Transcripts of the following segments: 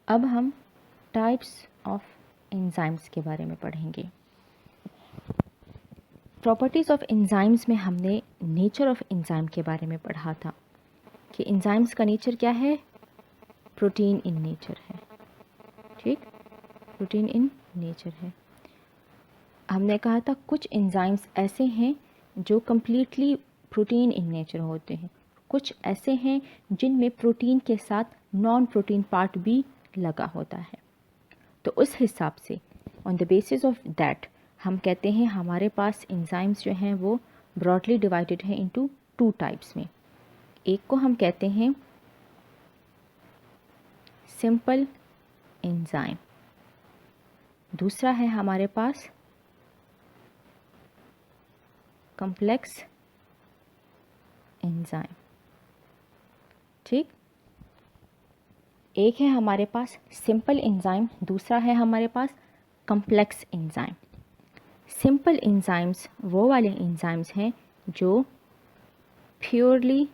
अब हम types of enzymes के बारे में पढ़ेंगे। प्रॉपर्टीज़ ऑफ एंजाइम्स में हमने नेचर ऑफ एंजाइम के बारे में पढ़ा था कि एंजाइम्स का नेचर क्या है, प्रोटीन इन नेचर है। ठीक, प्रोटीन इन नेचर है। हमने कहा था कुछ एंजाइम्स ऐसे हैं जो कम्प्लीटली प्रोटीन इन नेचर होते हैं, कुछ ऐसे हैं जिनमें प्रोटीन के साथ नॉन प्रोटीन पार्ट भी लगा होता है। तो उस हिसाब से on the basis of that हम कहते हैं हमारे पास एंजाइम्स जो हैं वो ब्रॉडली डिवाइडेड है इनटू टू टाइप्स में। एक को हम कहते हैं सिंपल एंजाइम, दूसरा है हमारे पास कॉम्प्लेक्स एंजाइम। ठीक, एक है हमारे पास सिंपल एंजाइम, दूसरा है हमारे पास कॉम्प्लेक्स एंजाइम। सिंपल एंजाइम्स वो वाले एंजाइम्स हैं जो प्योरली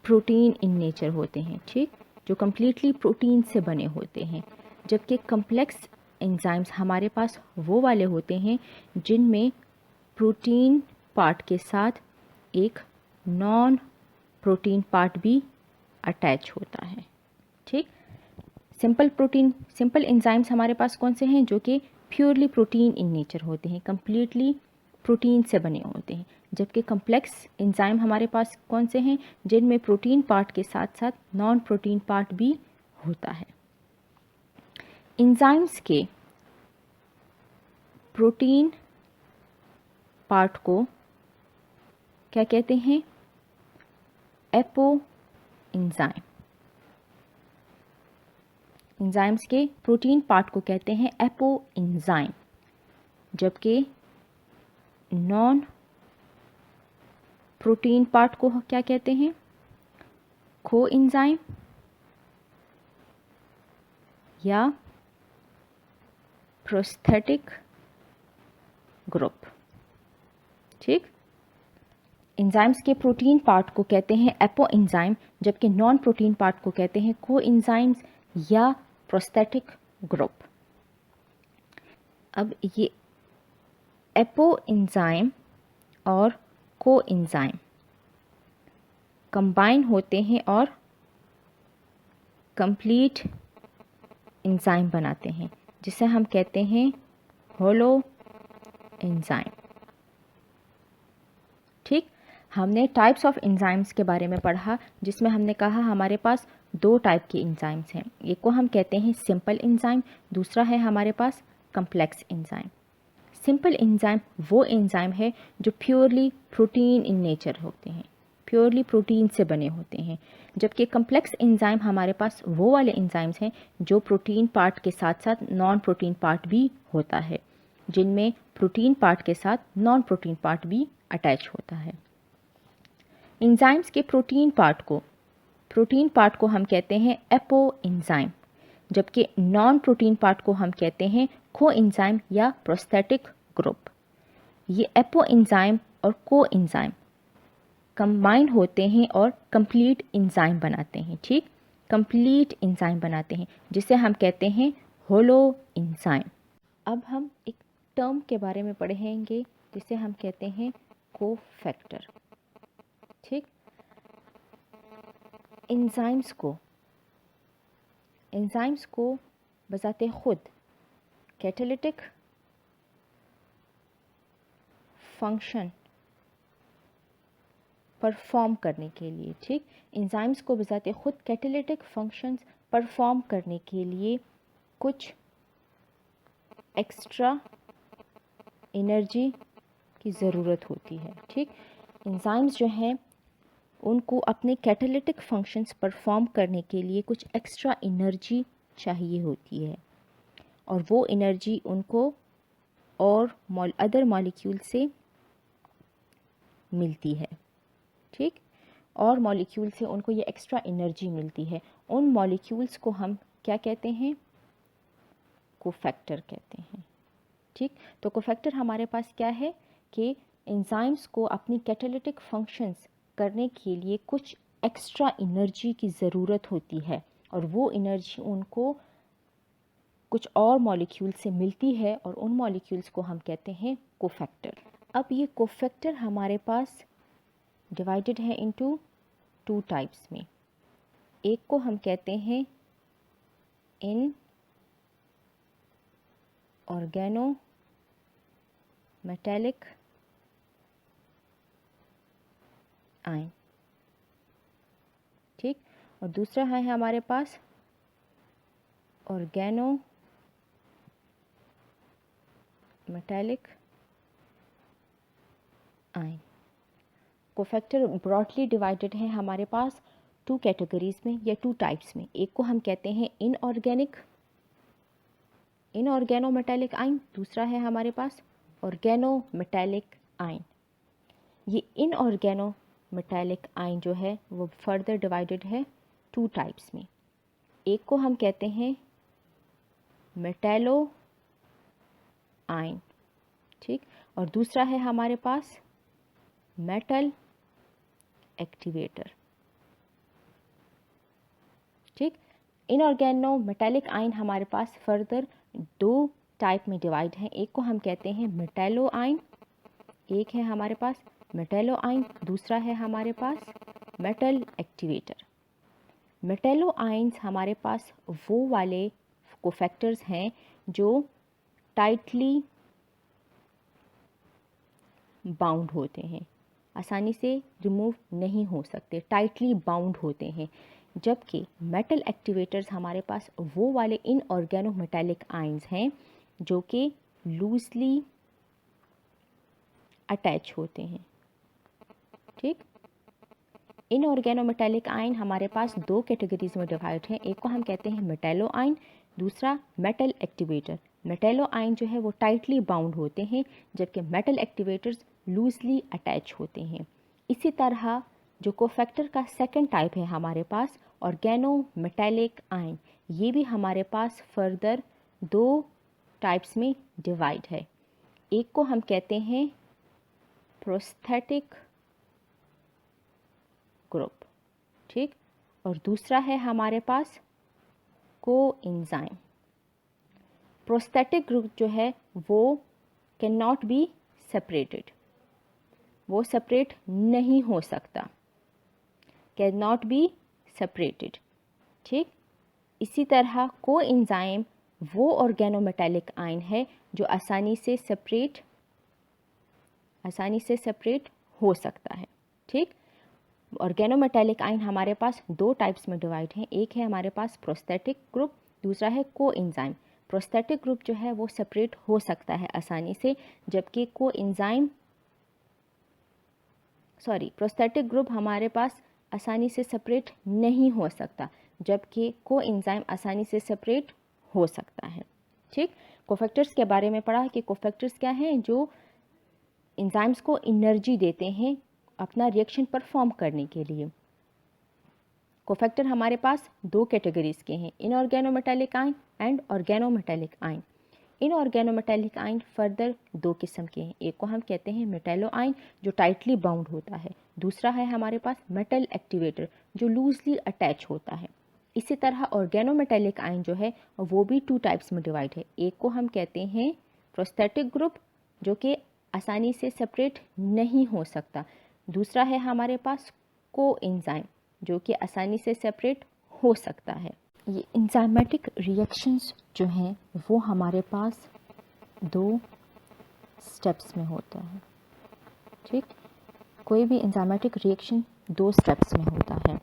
प्रोटीन इन नेचर होते हैं। ठीक, जो कम्प्लीटली प्रोटीन से बने होते हैं। जबकि कॉम्प्लेक्स एंजाइम्स हमारे पास वो वाले होते हैं जिनमें प्रोटीन पार्ट के साथ एक नॉन प्रोटीन पार्ट भी अटैच होता है। ठीक, सिंपल एंजाइम्स हमारे पास कौन से हैं, जो कि प्योरली प्रोटीन इन नेचर होते हैं, कम्प्लीटली प्रोटीन से बने होते हैं। जबकि कॉम्प्लेक्स एंजाइम हमारे पास कौन से हैं, जिनमें प्रोटीन पार्ट के साथ साथ नॉन प्रोटीन पार्ट भी होता है। एंजाइम्स के प्रोटीन पार्ट को क्या कहते हैं, एपो एंजाइम। एंजाइम्स के प्रोटीन पार्ट को कहते हैं एपो एंजाइम, जबकि नॉन प्रोटीन पार्ट को क्या कहते हैं, को एंजाइम या प्रोस्थेटिक ग्रुप। ठीक, एंजाइम्स के प्रोटीन पार्ट को कहते हैं एपो एंजाइम, जबकि नॉन प्रोटीन पार्ट को कहते हैं को एंजाइम्स या प्रोस्थेटिक ग्रुप। अब ये एपो एंजाइम और को एंजाइम कंबाइन होते हैं और कंप्लीट एंजाइम बनाते हैं, जिसे हम कहते हैं होलो एंजाइम। ठीक, हमने टाइप्स ऑफ एंजाइम्स के बारे में पढ़ा, जिसमें हमने कहा हमारे पास दो टाइप के एंजाइम्स हैं। एक को हम कहते हैं सिंपल एंजाइम, दूसरा है हमारे पास कॉम्प्लेक्स एंजाइम। सिंपल एंजाइम वो एंजाइम है जो प्योरली प्रोटीन इन नेचर होते हैं, प्योरली प्रोटीन से बने होते हैं। जबकि कॉम्प्लेक्स एंजाइम हमारे पास वो वाले एंजाइम्स हैं जो प्रोटीन पार्ट के साथ साथ नॉन प्रोटीन पार्ट भी होता है, जिनमें प्रोटीन पार्ट के साथ नॉन प्रोटीन पार्ट भी अटैच होता है। एंजाइम्स के प्रोटीन पार्ट को हम कहते हैं एपो एंजाइम, जबकि नॉन प्रोटीन पार्ट को हम कहते हैं को एंजाइम या प्रोस्थेटिक ग्रुप। ये एपो एंजाइम और को एंजाइम कंबाइन होते हैं और कंप्लीट एंजाइम बनाते हैं। ठीक, कंप्लीट एंजाइम बनाते हैं, जिसे हम कहते हैं होलो एंजाइम। अब हम एक टर्म के बारे में पढ़ेंगे जिसे हम कहते हैं कोफैक्टर। ठीक, एंजाइम्स को बजाते खुद कैटालिटिक फंक्शन परफॉर्म करने के लिए, ठीक, एंजाइम्स को बजाते खुद कैटालिटिक फंक्शंस परफॉर्म करने के लिए कुछ एक्स्ट्रा एनर्जी की ज़रूरत होती है। ठीक, एंजाइम्स जो हैं उनको अपने कैटालिटिक फंक्शंस परफॉर्म करने के लिए कुछ एक्स्ट्रा एनर्जी चाहिए होती है, और वो एनर्जी उनको और अदर मॉलिक्यूल से मिलती है। ठीक, और मॉलिक्यूल से उनको ये एक्स्ट्रा एनर्जी मिलती है। उन मॉलिक्यूल्स को हम क्या कहते हैं, कोफैक्टर कहते हैं। ठीक, तो कोफैक्टर हमारे पास क्या है कि एंजाइम्स को अपनी कैटालिटिक फंक्शंस करने के लिए कुछ एक्स्ट्रा एनर्जी की ज़रूरत होती है, और वो एनर्जी उनको कुछ और मॉलिक्यूल से मिलती है और उन मॉलिक्यूल्स को हम कहते हैं कोफैक्टर। अब ये कोफैक्टर हमारे पास डिवाइडेड है इनटू 2 टाइप्स में। एक को हम कहते हैं इन ऑर्गेनो मेटेलिक आयन, ठीक, और दूसरा है हमारे पास organometallic ion. Cofactor broadly divided है हमारे पास 2 कैटेगरीज में या 2 टाइप्स में। एक को हम कहते हैं इनऑर्गेनो मेटेलिक आयन, दूसरा है हमारे पास ऑर्गेनो मेटेलिक आयन। ये इनऑर्गेनो मेटेलिक आयन जो है वो फर्दर डिवाइडेड है 2 टाइप्स में। एक को हम कहते हैं मेटेलो आयन, ठीक, और दूसरा है हमारे पास मेटल एक्टिवेटर, ठीक। इनऑर्गेनो मेटेलिक आयन हमारे पास फर्दर 2 टाइप में डिवाइड हैं। एक को हम कहते हैं मेटेलो आयन, एक है हमारे पास मेटेलो आयन, दूसरा है हमारे पास मेटल एक्टिवेटर। मेटेलो आयन्स हमारे पास वो वाले कोफैक्टर्स हैं जो टाइटली बाउंड होते हैं, आसानी से रिमूव नहीं हो सकते, टाइटली बाउंड होते हैं। जबकि मेटल एक्टिवेटर्स हमारे पास वो वाले इनऑर्गेनो मेटेलिक आयन्स हैं जो कि लूजली अटैच होते हैं, ठीक। इनऑर्गेनो मेटेलिक आयन हमारे पास 2 कैटेगरीज में डिवाइड हैं। एक को हम कहते हैं मेटेलो आयन, दूसरा मेटल एक्टिवेटर। मेटेलो आयन जो है वो टाइटली बाउंड होते हैं, जबकि मेटल एक्टिवेटर्स लूजली अटैच होते हैं। इसी तरह जो कोफैक्टर का सेकंड टाइप है हमारे पास ऑर्गेनो मेटेलिक आयन, ये भी हमारे पास फर्दर 2 टाइप्स में डिवाइड है। एक को हम कहते हैं प्रोस्थेटिक ग्रुप, ठीक, और दूसरा है हमारे पास कोएंजाइम। प्रोस्थेटिक ग्रुप जो है वो कैन नॉट बी सेपरेटेड, वो सेपरेट नहीं हो सकता, कैन नॉट बी सेपरेटेड, ठीक। इसी तरह कोएंजाइम वो ऑर्गेनोमेटेलिक आयन है जो आसानी से सेपरेट हो सकता है, ठीक। ऑर्गेनोमेटेलिक आयन हमारे पास 2 टाइप्स में डिवाइड हैं। एक है हमारे पास प्रोस्थेटिक ग्रुप, दूसरा है कोएंजाइम। प्रोस्थेटिक ग्रुप जो है वो सेपरेट हो सकता है आसानी से, जबकि प्रोस्थेटिक ग्रुप हमारे पास आसानी से सेपरेट नहीं हो सकता, जबकि कोएंजाइम आसानी से सेपरेट हो सकता है, ठीक। कोफैक्टर्स के बारे में पढ़ा कि कोफैक्टर्स क्या हैं, जो एंजाइम्स को एनर्जी देते हैं अपना रिएक्शन परफॉर्म करने के लिए। कोफैक्टर हमारे पास 2 कैटेगरीज के हैं, inorganometallic ion and organometallic ion. Inorganometallic ion further 2 किस्म के हैं। एक को हम कहते हैं मेटेलो आयन जो टाइटली बाउंड होता है, दूसरा है हमारे पास मेटल एक्टिवेटर जो लूजली अटैच होता है। इसी तरह ऑर्गेनोमेटेलिक आयन जो है वो भी 2 टाइप्स में डिवाइड है। एक को हम कहते हैं प्रोस्थेटिक ग्रुप जो कि आसानी से सेपरेट नहीं हो सकता, दूसरा है हमारे पास कोएंजाइम जो कि आसानी से सेपरेट हो सकता है। ये एंजाइमेटिक रिएक्शंस जो हैं वो हमारे पास 2 स्टेप्स में होता है, ठीक। कोई भी एंजाइमेटिक रिएक्शन 2 स्टेप्स में होता है।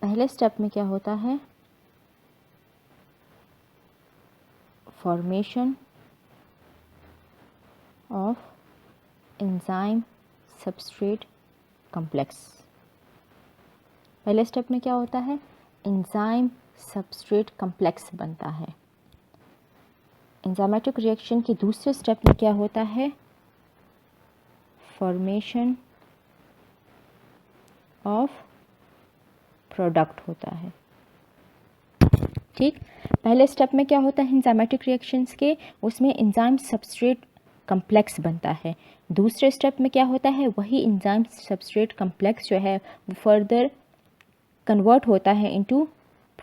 पहले स्टेप में क्या होता है, formation of enzyme substrate complex. पहले स्टेप में क्या होता है, एंजाइम सबस्ट्रेट कॉम्प्लेक्स बनता है। एंजाइमेटिक रिएक्शन के दूसरे स्टेप में क्या होता है, फॉर्मेशन ऑफ प्रोडक्ट होता है, ठीक। पहले स्टेप में क्या होता है एंजाइमेटिक रिएक्शंस के, उसमें एंजाइम सबस्ट्रेट कॉम्प्लेक्स बनता है। दूसरे स्टेप में क्या होता है, वही एंजाइम सबस्ट्रेट कॉम्प्लेक्स जो है वो फर्दर कन्वर्ट होता है इनटू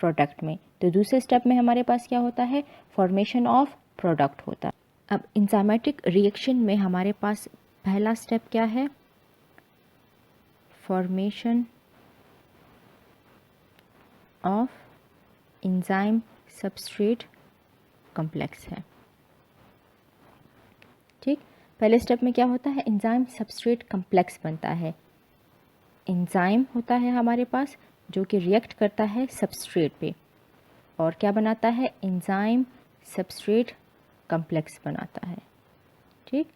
प्रोडक्ट में। तो दूसरे स्टेप में हमारे पास क्या होता है, फॉर्मेशन ऑफ प्रोडक्ट होता है। अब इंजाइमेटिक रिएक्शन में हमारे पास पहला स्टेप क्या है, formation of enzyme substrate complex है। ठीक, पहले स्टेप में क्या होता है, एंजाइम सबस्ट्रेट कॉम्प्लेक्स बनता है। एंजाइम होता है हमारे पास जो कि रिएक्ट करता है सबस्ट्रेट पे और क्या बनाता है, एंजाइम सबस्ट्रेट कॉम्प्लेक्स बनाता है। ठीक,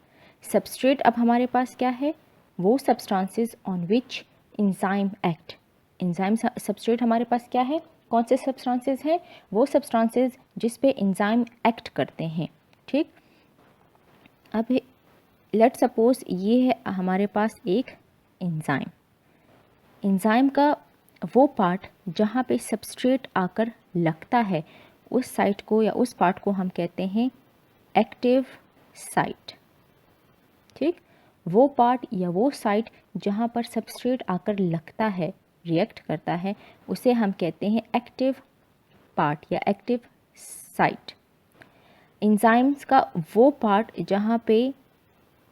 सबस्ट्रेट अब हमारे पास क्या है, वो substances on which enzyme act. Enzyme substrate हमारे पास क्या है, कौन से सब्सटेंसेस हैं, वो सब्सटेंसेस जिस पे एंजाइम एक्ट करते हैं। ठीक, अब लेट सपोज ये है हमारे पास एक एंजाइम। एंजाइम का वो पार्ट जहाँ पे सबस्ट्रेट आकर लगता है, उस साइट को या उस पार्ट को हम कहते हैं एक्टिव साइट। ठीक, वो पार्ट या वो साइट जहाँ पर सबस्ट्रेट आकर लगता है, रिएक्ट करता है, उसे हम कहते हैं एक्टिव पार्ट या एक्टिव साइट। एंजाइम्स का वो पार्ट जहाँ पे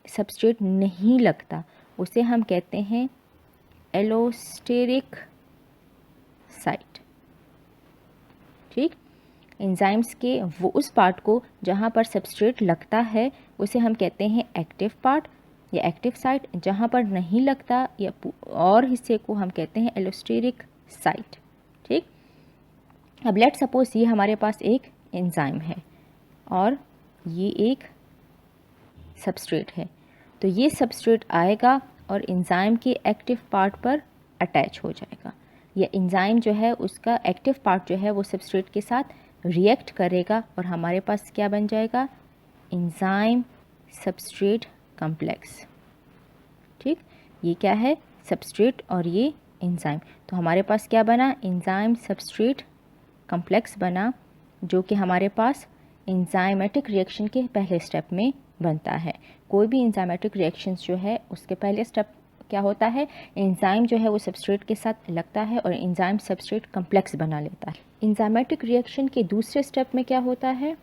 सबस्ट्रेट नहीं लगता, उसे हम कहते हैं एलोस्टेरिक साइट। ठीक, एंजाइम्स के वो उस पार्ट को जहाँ पर सबस्ट्रेट लगता है उसे हम कहते हैं एक्टिव पार्ट या एक्टिव साइट, जहाँ पर नहीं लगता या और हिस्से को हम कहते हैं एलोस्टेरिक साइट। ठीक, अब लेट सपोज ये हमारे पास एक एंजाइम है और ये एक सबस्ट्रेट है, तो ये सबस्ट्रेट आएगा और एंजाइम के एक्टिव पार्ट पर अटैच हो जाएगा। या एंजाइम जो है उसका एक्टिव पार्ट जो है वो सबस्ट्रेट के साथ रिएक्ट करेगा और हमारे पास क्या बन जाएगा, एंजाइम सबस्ट्रेट कॉम्प्लेक्स। ठीक, ये क्या है, सबस्ट्रेट और ये एंजाइम, तो हमारे पास क्या बना, एंजाइम सबस्ट्रेट कॉम्प्लेक्स बना, जो कि हमारे पास एंजाइमेटिक रिएक्शन के पहले स्टेप में बनता है। कोई भी एंजाइमेटिक रिएक्शंस जो है उसके पहले स्टेप क्या होता है, एंजाइम जो है वो सबस्ट्रेट के साथ लगता है और एंजाइम सबस्ट्रेट कॉम्प्लेक्स बना लेता है। एंजाइमेटिक रिएक्शन के दूसरे स्टेप में क्या होता है,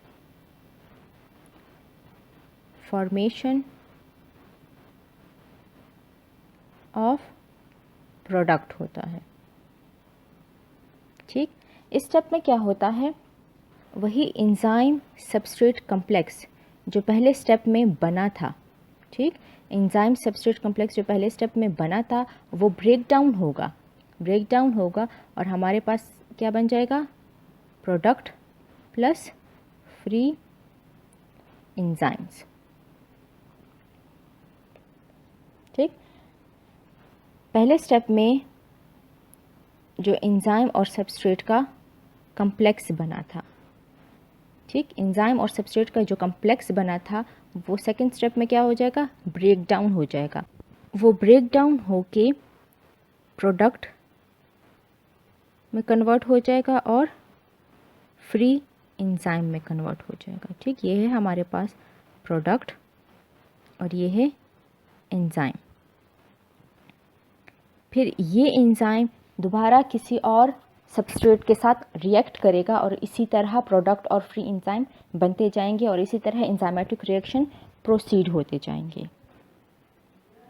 फॉर्मेशन ऑफ प्रोडक्ट होता है। ठीक, इस स्टेप में क्या होता है, वही एंजाइम सबस्ट्रेट कॉम्प्लेक्स जो पहले स्टेप में बना था। ठीक, एंजाइम सबस्ट्रेट कॉम्प्लेक्स जो पहले स्टेप में बना था वो ब्रेक डाउन होगा और हमारे पास क्या बन जाएगा, प्रोडक्ट प्लस फ्री एंजाइम्स। ठीक, पहले स्टेप में जो एंजाइम और सबस्ट्रेट का कॉम्प्लेक्स बना था, ठीक, एंजाइम और सबस्ट्रेट का जो कॉम्प्लेक्स बना था वो सेकंड स्टेप में क्या हो जाएगा, ब्रेक डाउन हो जाएगा। वो ब्रेक डाउन होके प्रोडक्ट में कन्वर्ट हो जाएगा और फ्री एंजाइम में कन्वर्ट हो जाएगा। ठीक, ये है हमारे पास प्रोडक्ट और ये है एंजाइम। फिर ये एंजाइम दोबारा किसी और सबस्ट्रेट के साथ रिएक्ट करेगा और इसी तरह प्रोडक्ट और फ्री एंजाइम बनते जाएंगे और इसी तरह एंजाइमेटिक रिएक्शन प्रोसीड होते जाएंगे।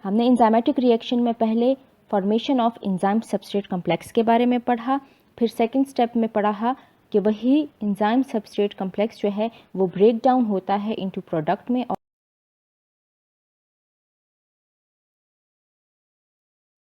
हमने एंजाइमेटिक रिएक्शन में पहले formation of enzyme substrate complex के बारे में पढ़ा, फिर सेकंड स्टेप में पढ़ा कि वही एंजाइम सबस्ट्रेट कॉम्प्लेक्स जो है वो ब्रेक डाउन होता है इनटू प्रोडक्ट में